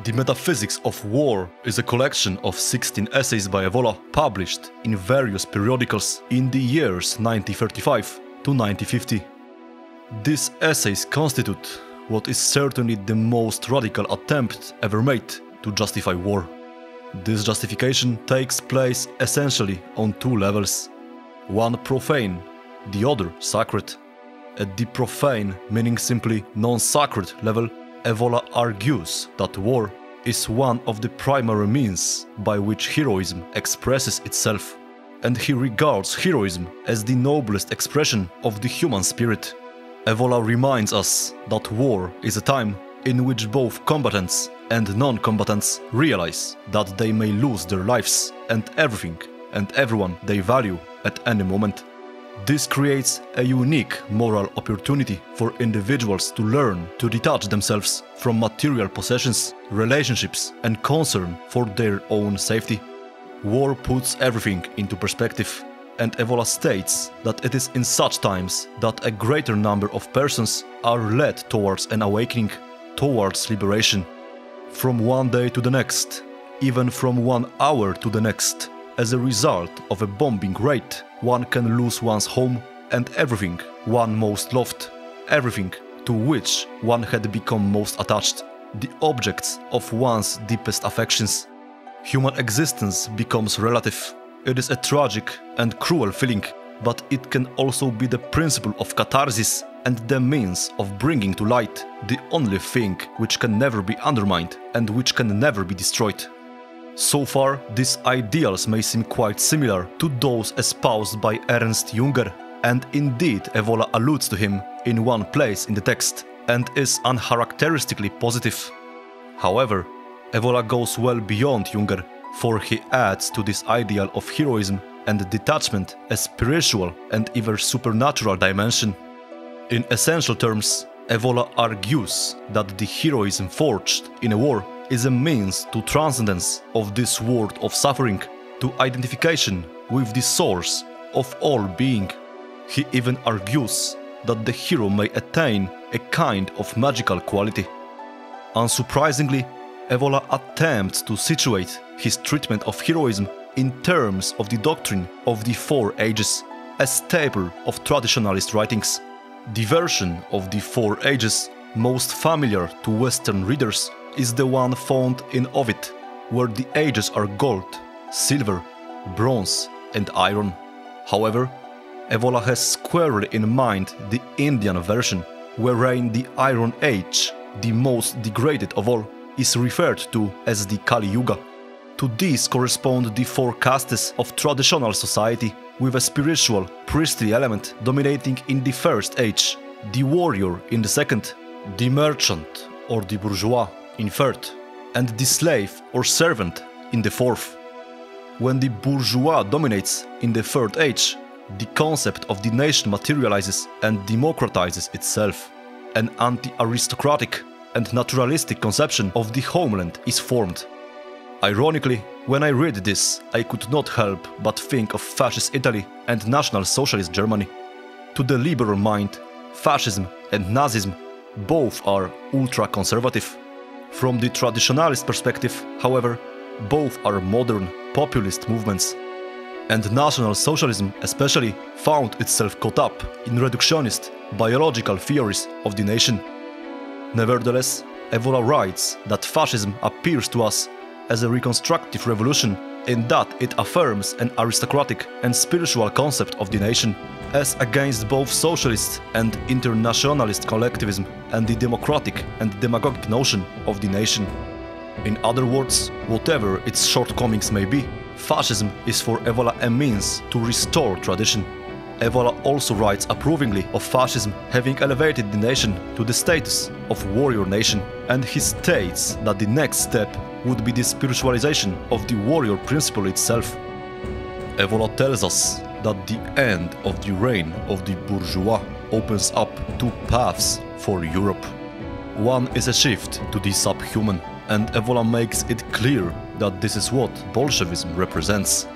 The Metaphysics of War is a collection of 16 essays by Evola published in various periodicals in the years 1935 to 1950. These essays constitute what is certainly the most radical attempt ever made to justify war. This justification takes place essentially on two levels, one profane, the other sacred. At the profane, meaning simply non-sacred level, Evola argues that war is one of the primary means by which heroism expresses itself, and he regards heroism as the noblest expression of the human spirit. Evola reminds us that war is a time in which both combatants and non-combatants realize that they may lose their lives and everything and everyone they value at any moment. This creates a unique moral opportunity for individuals to learn to detach themselves from material possessions, relationships, and concern for their own safety. War puts everything into perspective, and Evola states that it is in such times that a greater number of persons are led towards an awakening, towards liberation. From one day to the next, even from 1 hour to the next, as a result of a bombing raid, one can lose one's home and everything one most loved, everything to which one had become most attached, the objects of one's deepest affections. Human existence becomes relative. It is a tragic and cruel feeling, but it can also be the principle of catharsis and the means of bringing to light the only thing which can never be undermined and which can never be destroyed. So far, these ideals may seem quite similar to those espoused by Ernst Jünger, and indeed Evola alludes to him in one place in the text and is uncharacteristically positive. However, Evola goes well beyond Jünger, for he adds to this ideal of heroism and detachment a spiritual and even supernatural dimension. In essential terms, Evola argues that the heroism forged in a war is a means to transcendence of this world of suffering, to identification with the source of all being. He even argues that the hero may attain a kind of magical quality. Unsurprisingly, Evola attempts to situate his treatment of heroism in terms of the doctrine of the Four Ages, a staple of traditionalist writings. The version of the Four Ages most familiar to Western readers is the one found in Ovid, where the ages are gold, silver, bronze and iron. However, Evola has squarely in mind the Indian version, wherein the Iron Age, the most degraded of all, is referred to as the Kali Yuga. To these correspond the four castes of traditional society, with a spiritual, priestly element dominating in the first age, the warrior in the second, the merchant or the bourgeois in third, and the slave or servant in the fourth. When the bourgeois dominates in the third age, the concept of the nation materializes and democratizes itself. An anti-aristocratic and naturalistic conception of the homeland is formed. Ironically, when I read this, I could not help but think of fascist Italy and National Socialist Germany. To the liberal mind, fascism and Nazism both are ultra-conservative. From the traditionalist perspective, however, both are modern, populist movements. And National Socialism especially found itself caught up in reductionist, biological theories of the nation. Nevertheless, Evola writes that fascism appears to us as a reconstructive revolution in that it affirms an aristocratic and spiritual concept of the nation, as against both socialist and internationalist collectivism and the democratic and demagogic notion of the nation. In other words, whatever its shortcomings may be, fascism is for Evola a means to restore tradition. Evola also writes approvingly of fascism having elevated the nation to the status of warrior nation, and he states that the next step would be the spiritualization of the warrior principle itself. Evola tells us that the end of the reign of the bourgeois opens up two paths for Europe. One is a shift to the subhuman, and Evola makes it clear that this is what Bolshevism represents.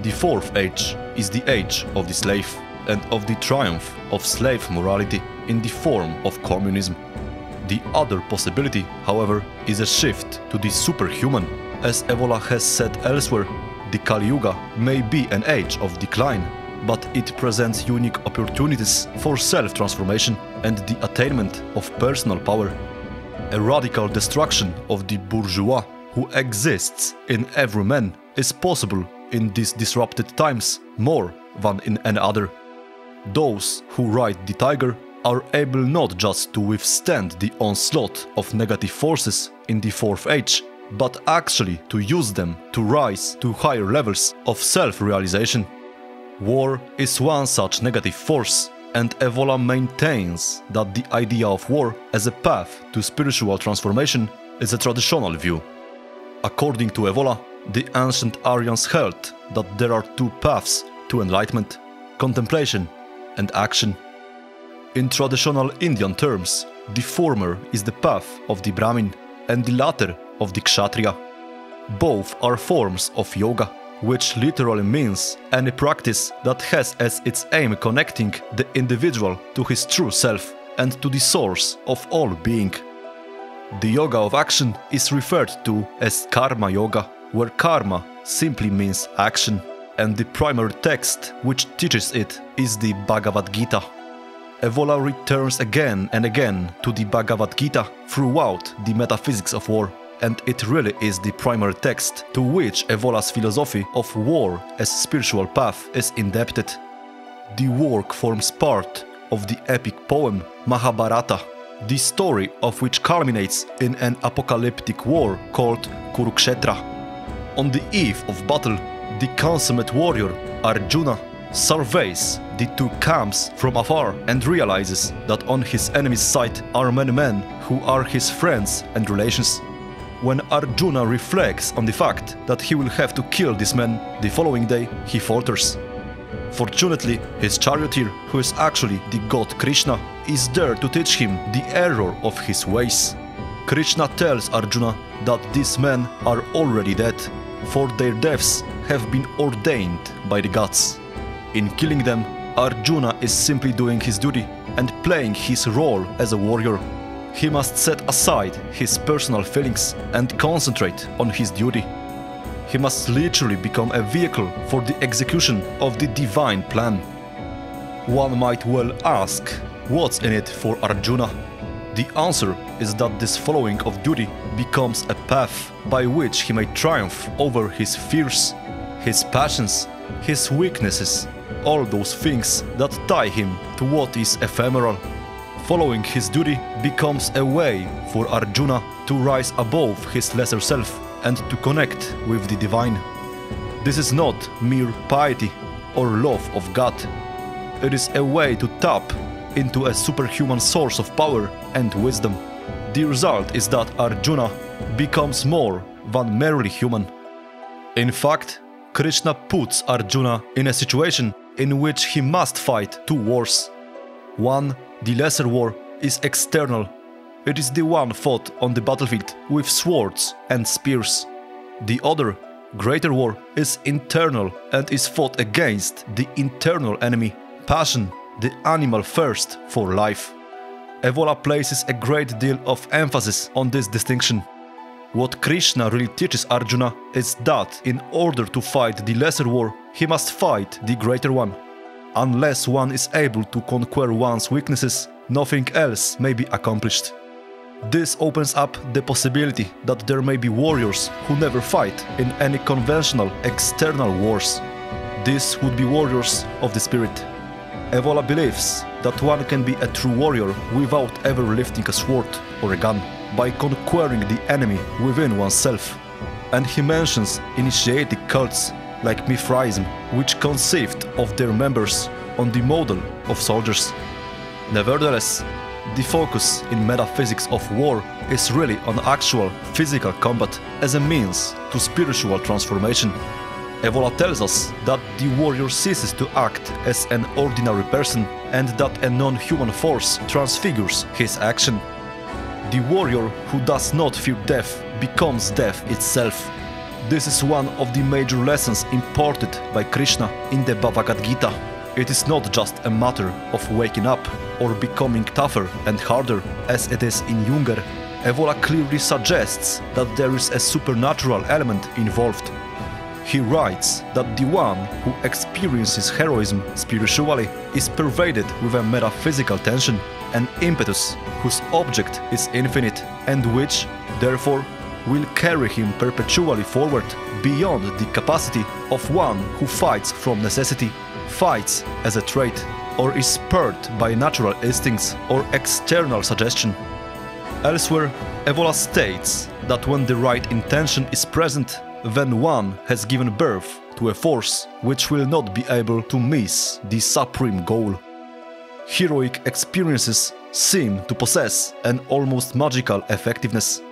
The fourth age is the age of the slave and of the triumph of slave morality in the form of communism. The other possibility, however, is a shift to the superhuman. As Evola has said elsewhere, the Kali Yuga may be an age of decline, but it presents unique opportunities for self-transformation and the attainment of personal power. A radical destruction of the bourgeois who exists in every man is possible in these disrupted times more than in any other. Those who ride the tiger are able not just to withstand the onslaught of negative forces in the Fourth Age, but actually to use them to rise to higher levels of self-realization. War is one such negative force, and Evola maintains that the idea of war as a path to spiritual transformation is a traditional view. According to Evola, the ancient Aryans held that there are two paths to enlightenment: contemplation and action. In traditional Indian terms, the former is the path of the Brahmin and the latter of the Kshatriya. Both are forms of yoga, which literally means any practice that has as its aim connecting the individual to his true self and to the source of all being. The yoga of action is referred to as karma yoga, where karma simply means action, and the primary text which teaches it is the Bhagavad Gita. Evola returns again and again to the Bhagavad Gita throughout the Metaphysics of War, and it really is the primary text to which Evola's philosophy of war as spiritual path is indebted. The work forms part of the epic poem Mahabharata, the story of which culminates in an apocalyptic war called Kurukshetra. On the eve of battle, the consummate warrior Arjuna surveys the two camps from afar and realizes that on his enemy's side are many men who are his friends and relations. When Arjuna reflects on the fact that he will have to kill these men the following day, he falters. Fortunately, his charioteer, who is actually the god Krishna, is there to teach him the error of his ways. Krishna tells Arjuna that these men are already dead, for their deaths have been ordained by the gods. In killing them, Arjuna is simply doing his duty and playing his role as a warrior. He must set aside his personal feelings and concentrate on his duty. He must literally become a vehicle for the execution of the divine plan. One might well ask, what's in it for Arjuna? The answer is that this following of duty becomes a path by which he may triumph over his fears, his passions, his weaknesses, all those things that tie him to what is ephemeral. Following his duty becomes a way for Arjuna to rise above his lesser self and to connect with the divine. This is not mere piety or love of God. It is a way to tap into a superhuman source of power and wisdom. The result is that Arjuna becomes more than merely human. In fact, Krishna puts Arjuna in a situation in which he must fight two wars. One, the lesser war, is external. It is the one fought on the battlefield with swords and spears. The other, greater war, is internal and is fought against the internal enemy, passion, the animal thirst for life. Evola places a great deal of emphasis on this distinction. What Krishna really teaches Arjuna is that in order to fight the lesser war, he must fight the greater one. Unless one is able to conquer one's weaknesses, nothing else may be accomplished. This opens up the possibility that there may be warriors who never fight in any conventional external wars. These would be warriors of the spirit. Evola believes that one can be a true warrior without ever lifting a sword or a gun, by conquering the enemy within oneself. And he mentions initiatic cults like Mithraism, which conceived of their members on the model of soldiers. Nevertheless, the focus in Metaphysics of War is really on actual physical combat as a means to spiritual transformation. Evola tells us that the warrior ceases to act as an ordinary person and that a non-human force transfigures his action. The warrior who does not fear death becomes death itself. This is one of the major lessons imparted by Krishna in the Bhagavad Gita. It is not just a matter of waking up, or becoming tougher and harder as it is in Junger, Evola clearly suggests that there is a supernatural element involved. He writes that the one who experiences heroism spiritually is pervaded with a metaphysical tension, an impetus whose object is infinite and which, therefore, will carry him perpetually forward beyond the capacity of one who fights from necessity, fights as a trait, or is spurred by natural instincts or external suggestion. Elsewhere, Evola states that when the right intention is present, then one has given birth to a force which will not be able to miss the supreme goal. Heroic experiences seem to possess an almost magical effectiveness.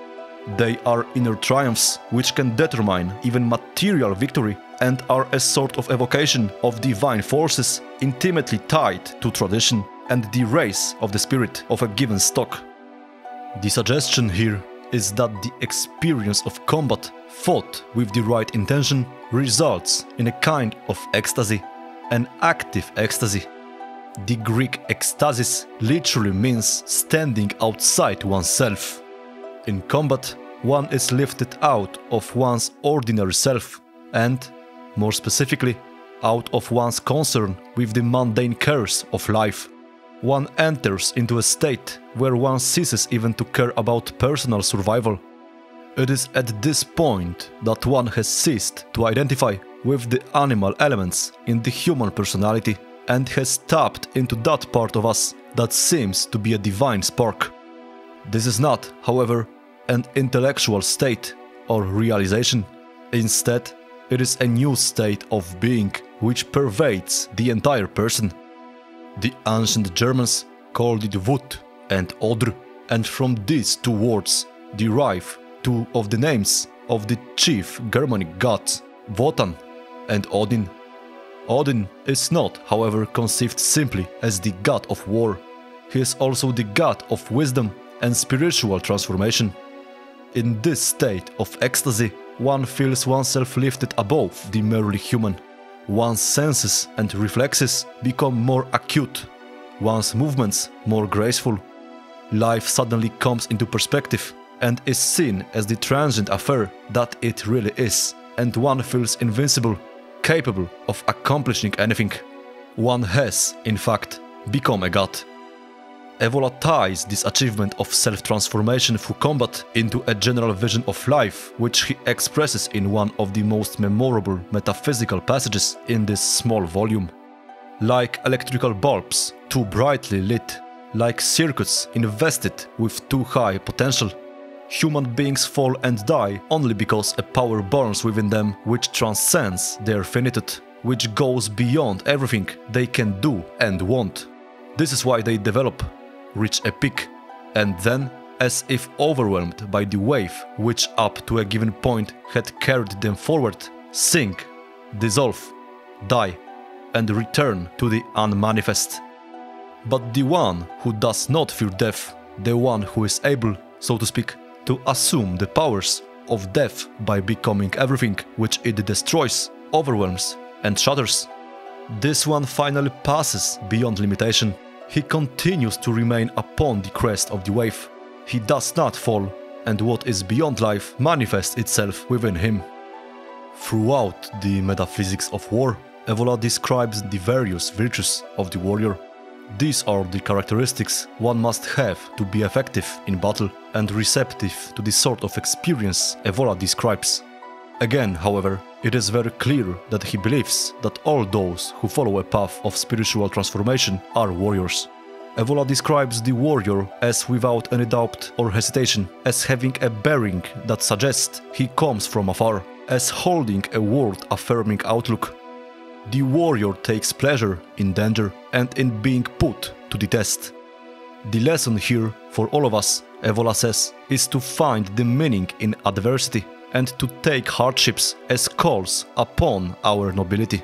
They are inner triumphs which can determine even material victory and are a sort of evocation of divine forces intimately tied to tradition and the race of the spirit of a given stock. The suggestion here is that the experience of combat fought with the right intention results in a kind of ecstasy, an active ecstasy. The Greek ecstasis literally means standing outside oneself. In combat, one is lifted out of one's ordinary self and, more specifically, out of one's concern with the mundane cares of life. One enters into a state where one ceases even to care about personal survival. It is at this point that one has ceased to identify with the animal elements in the human personality and has tapped into that part of us that seems to be a divine spark. This is not, however, an intellectual state or realization. Instead, it is a new state of being which pervades the entire person. The ancient Germans called it Wut and Odr, and from these two words derive two of the names of the chief Germanic gods, Wotan and Odin. Odin is not, however, conceived simply as the god of war. He is also the god of wisdom and spiritual transformation. In this state of ecstasy, one feels oneself lifted above the merely human. One's senses and reflexes become more acute, one's movements more graceful. Life suddenly comes into perspective and is seen as the transient affair that it really is, and one feels invincible, capable of accomplishing anything. One has, in fact, become a god. Evola ties this achievement of self-transformation through combat into a general vision of life, which he expresses in one of the most memorable metaphysical passages in this small volume. Like electrical bulbs, too brightly lit, like circuits invested with too high potential, human beings fall and die only because a power burns within them which transcends their finitude, which goes beyond everything they can do and want. This is why they develop, reach a peak, and then, as if overwhelmed by the wave which up to a given point had carried them forward, sink, dissolve, die, and return to the unmanifest. But the one who does not fear death, the one who is able, so to speak, to assume the powers of death by becoming everything which it destroys, overwhelms, and shatters, this one finally passes beyond limitation. He continues to remain upon the crest of the wave. He does not fall, and what is beyond life manifests itself within him. Throughout the Metaphysics of War, Evola describes the various virtues of the warrior. These are the characteristics one must have to be effective in battle and receptive to the sort of experience Evola describes. Again, however, it is very clear that he believes that all those who follow a path of spiritual transformation are warriors. Evola describes the warrior as without any doubt or hesitation, as having a bearing that suggests he comes from afar, as holding a world-affirming outlook. The warrior takes pleasure in danger and in being put to the test. The lesson here for all of us, Evola says, is to find the meaning in adversity and to take hardships as calls upon our nobility.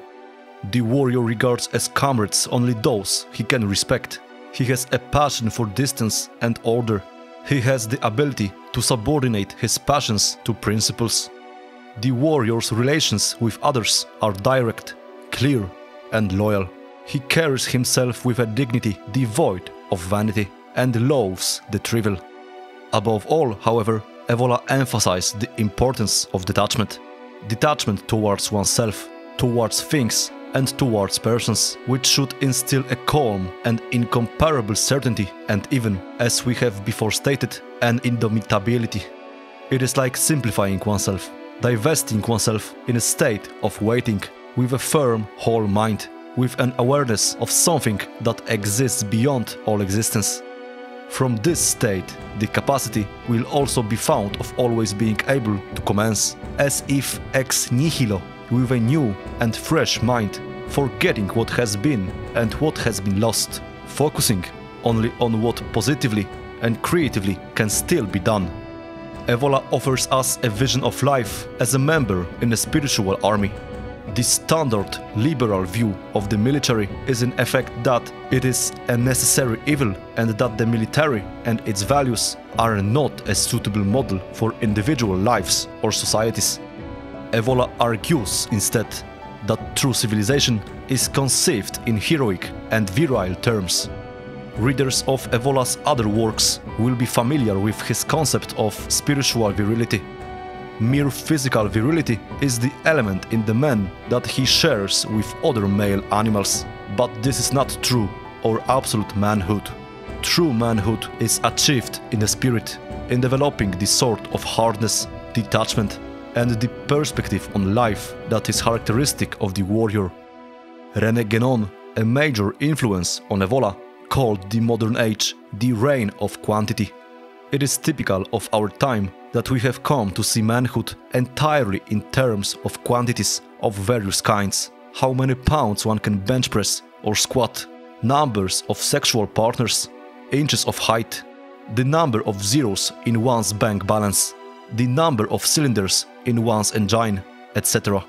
The warrior regards as comrades only those he can respect. He has a passion for distance and order. He has the ability to subordinate his passions to principles. The warrior's relations with others are direct, clear, and loyal. He carries himself with a dignity devoid of vanity and loathes the trivial. Above all, however, Evola emphasized the importance of detachment. Detachment towards oneself, towards things, and towards persons, which should instill a calm and incomparable certainty and even, as we have before stated, an indomitability. It is like simplifying oneself, divesting oneself in a state of waiting, with a firm, whole mind, with an awareness of something that exists beyond all existence. From this state, the capacity will also be found of always being able to commence, as if ex nihilo, with a new and fresh mind, forgetting what has been and what has been lost, focusing only on what positively and creatively can still be done. Evola offers us a vision of life as a member in a spiritual army. The standard liberal view of the military is in effect that it is a necessary evil and that the military and its values are not a suitable model for individual lives or societies. Evola argues instead that true civilization is conceived in heroic and virile terms. Readers of Evola's other works will be familiar with his concept of spiritual virility. Mere physical virility is the element in the man that he shares with other male animals, but this is not true or absolute manhood. True manhood is achieved in the spirit, in developing the sort of hardness, detachment, and the perspective on life that is characteristic of the warrior. René Guénon, a major influence on Evola, called the modern age the reign of quantity. It is typical of our time that we have come to see manhood entirely in terms of quantities of various kinds. How many pounds one can bench press or squat, numbers of sexual partners, inches of height, the number of zeros in one's bank balance, the number of cylinders in one's engine, etc.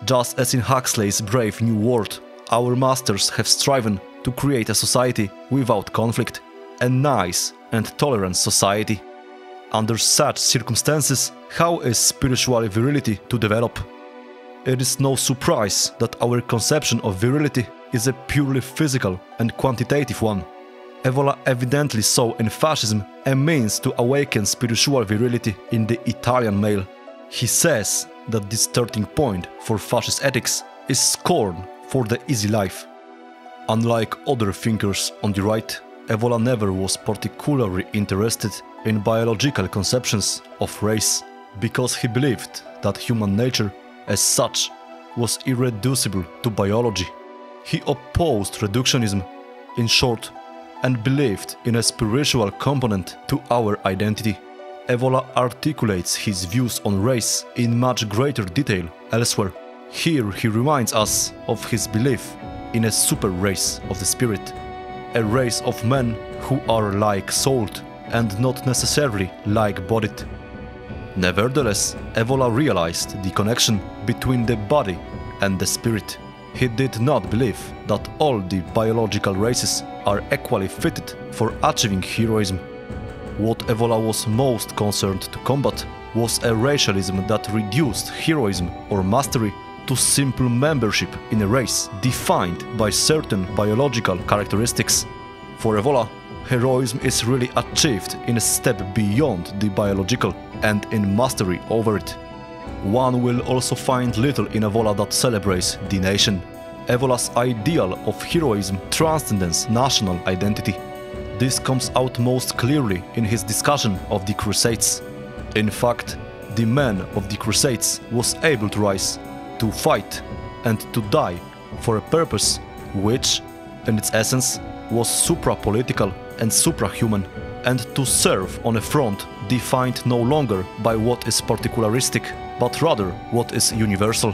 Just as in Huxley's Brave New World, our masters have striven to create a society without conflict, a nice and tolerant society. Under such circumstances, how is spiritual virility to develop? It is no surprise that our conception of virility is a purely physical and quantitative one. Evola evidently saw in fascism a means to awaken spiritual virility in the Italian male. He says that the starting point for fascist ethics is scorn for the easy life. Unlike other thinkers on the right, Evola never was particularly interested in biological conceptions of race, because he believed that human nature, as such, was irreducible to biology. He opposed reductionism, in short, and believed in a spiritual component to our identity. Evola articulates his views on race in much greater detail elsewhere. Here he reminds us of his belief in a super race of the spirit, a race of men who are like-souled and not necessarily like-bodied. Nevertheless, Evola realized the connection between the body and the spirit. He did not believe that all the biological races are equally fitted for achieving heroism. What Evola was most concerned to combat was a racialism that reduced heroism or mastery to simple membership in a race defined by certain biological characteristics. For Evola, heroism is really achieved in a step beyond the biological and in mastery over it. One will also find little in Evola that celebrates the nation. Evola's ideal of heroism transcends national identity. This comes out most clearly in his discussion of the Crusades. In fact, the man of the Crusades was able to rise, to fight and to die for a purpose which, in its essence, was supra-political and supra-human, and to serve on a front defined no longer by what is particularistic, but rather what is universal.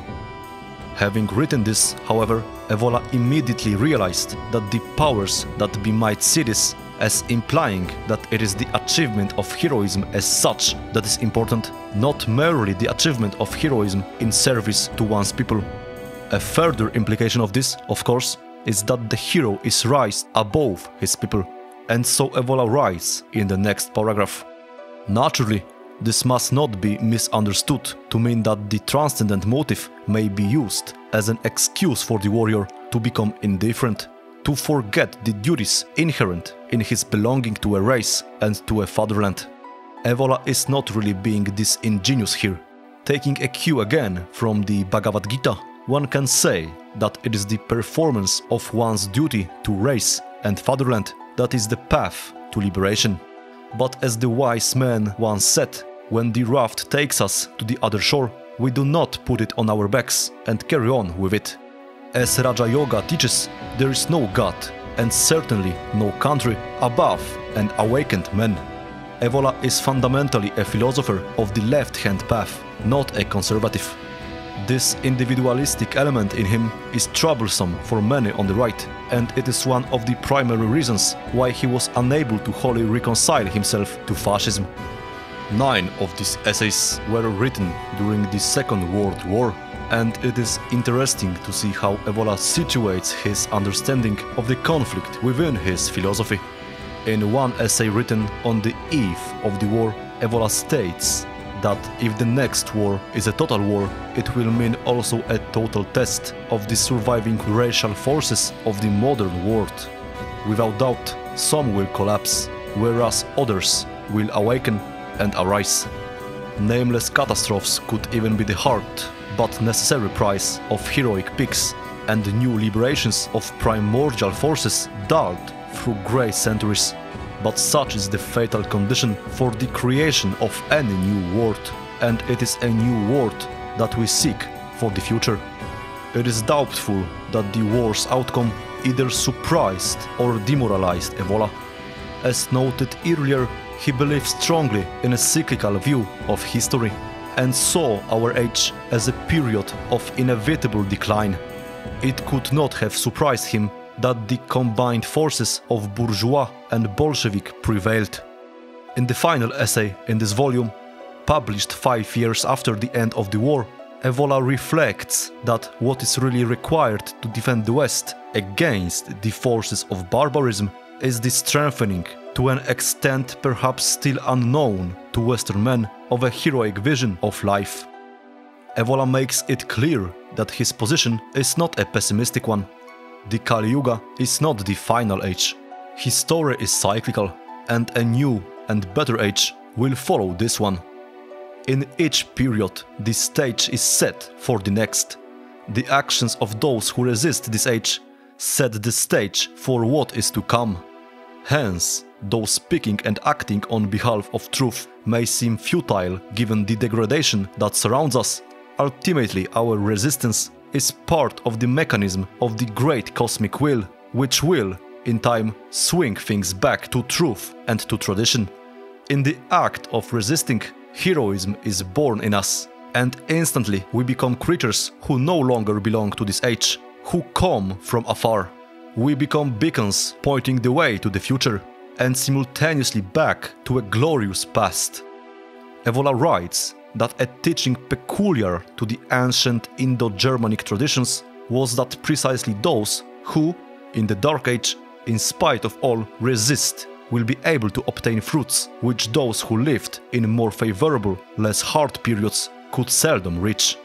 Having written this, however, Evola immediately realized that the powers that be might see this as implying that it is the achievement of heroism as such that is important, not merely the achievement of heroism in service to one's people. A further implication of this, of course, is that the hero is raised above his people, and so Evola writes in the next paragraph. Naturally, this must not be misunderstood to mean that the transcendent motive may be used as an excuse for the warrior to become indifferent, to forget the duties inherent in his belonging to a race and to a fatherland. Evola is not really being disingenuous here. Taking a cue again from the Bhagavad Gita, one can say that it is the performance of one's duty to race and fatherland that is the path to liberation. But as the wise man once said, when the raft takes us to the other shore, we do not put it on our backs and carry on with it. As Raja Yoga teaches, there is no God, and certainly no country, above an awakened man. Evola is fundamentally a philosopher of the left-hand path, not a conservative. This individualistic element in him is troublesome for many on the right, and it is one of the primary reasons why he was unable to wholly reconcile himself to fascism. 9 of these essays were written during the Second World War, and it is interesting to see how Evola situates his understanding of the conflict within his philosophy. In one essay written on the eve of the war, Evola states that if the next war is a total war, it will mean also a total test of the surviving racial forces of the modern world. Without doubt, some will collapse, whereas others will awaken and arise. Nameless catastrophes could even be the hard but necessary price of heroic peaks and new liberations of primordial forces dulled through grey centuries. But such is the fatal condition for the creation of any new world, and it is a new world that we seek for the future. It is doubtful that the war's outcome either surprised or demoralized Evola. As noted earlier, he believed strongly in a cyclical view of history and saw our age as a period of inevitable decline. It could not have surprised him that the combined forces of bourgeois and Bolshevik prevailed. In the final essay in this volume, published 5 years after the end of the war, Evola reflects that what is really required to defend the West against the forces of barbarism is the strengthening, to an extent perhaps still unknown to Western men, of a heroic vision of life. Evola makes it clear that his position is not a pessimistic one. The Kali Yuga is not the final age. His story is cyclical, and a new and better age will follow this one. In each period, the stage is set for the next. The actions of those who resist this age set the stage for what is to come. Hence, though speaking and acting on behalf of truth may seem futile given the degradation that surrounds us, ultimately our resistance is part of the mechanism of the great cosmic will, which will, in time, swing things back to truth and to tradition. In the act of resisting, heroism is born in us, and instantly we become creatures who no longer belong to this age, who come from afar. We become beacons pointing the way to the future, and simultaneously back to a glorious past. Evola writes that a teaching peculiar to the ancient Indo-Germanic traditions was that precisely those who, in the Dark Age, in spite of all, resist, will be able to obtain fruits which those who lived in more favorable, less hard periods could seldom reach.